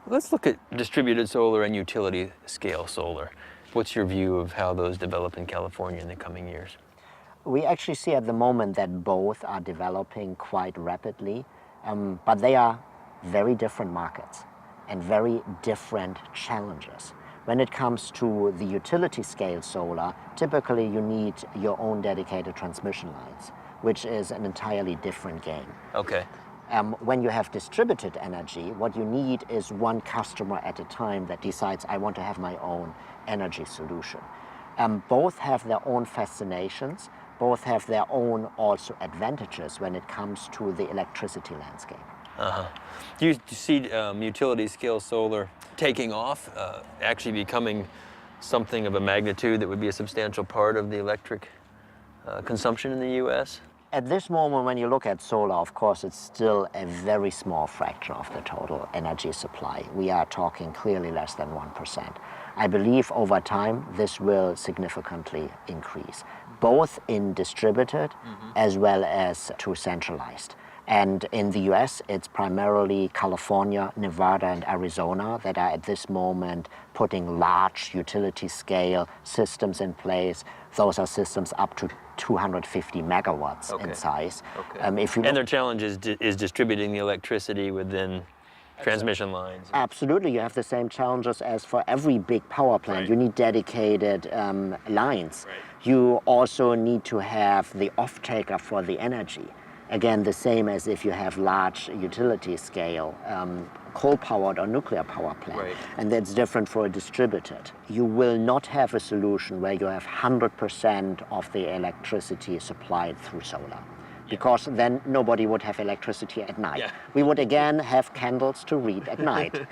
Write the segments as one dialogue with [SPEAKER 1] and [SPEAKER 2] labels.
[SPEAKER 1] Let's look at distributed solar and utility scale solar. What's your view of how those develop in California in the coming years?
[SPEAKER 2] We actually see at the moment that both are developing quite rapidly, but they are very different markets and very different challenges. When it comes to the utility scale solar, typically you need your own dedicated transmission lines, which is an entirely different game.
[SPEAKER 1] Okay.
[SPEAKER 2] When you have distributed energy, what you need is one customer at a time that decides, I want to have my own energy solution. Both have their own fascinations, both have their own also advantages when it comes to the electricity landscape.
[SPEAKER 1] Do you see utility scale solar taking off, actually becoming something of a magnitude that would be a substantial part of the electric consumption in the U.S.?
[SPEAKER 2] At this moment, when you look at solar, of course, it's still a very small fraction of the total energy supply. We are talking clearly less than 1%. I believe over time, this will significantly increase, both in distributed as well as to centralized. And in the US, it's primarily California, Nevada, and Arizona that are at this moment putting large utility scale systems in place. Those are systems up to 250 megawatts in size.
[SPEAKER 1] And their challenge is distributing the electricity within transmission lines.
[SPEAKER 2] Absolutely, you have the same challenges as for every big power plant. You need dedicated lines. You also need to have the off-taker for the energy. Again, the same as if you have large utility scale, coal-powered or nuclear power plant. And that's different for a distributed. You will not have a solution where you have 100% of the electricity supplied through solar, because then nobody would have electricity at night. We would again have candles to read at night.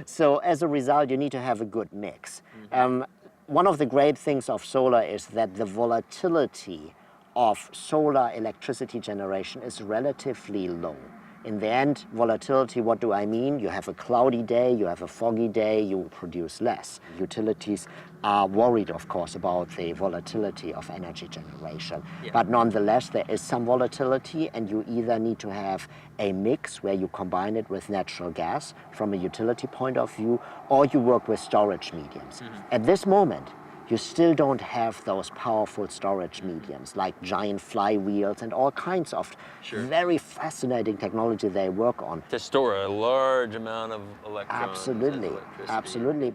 [SPEAKER 2] So as a result, you need to have a good mix. One of the great things of solar is that the volatility of solar electricity generation is relatively low. In the end, volatility, what do I mean? You have a cloudy day, you have a foggy day, you will produce less. Utilities are worried, of course, about the volatility of energy generation. But nonetheless, there is some volatility, and you either need to have a mix where you combine it with natural gas from a utility point of view, or you work with storage mediums. At this moment, you still don't have those powerful storage mediums like giant flywheels and all kinds of very fascinating technology they work on.
[SPEAKER 1] To store a large amount of electrons.
[SPEAKER 2] Absolutely, absolutely.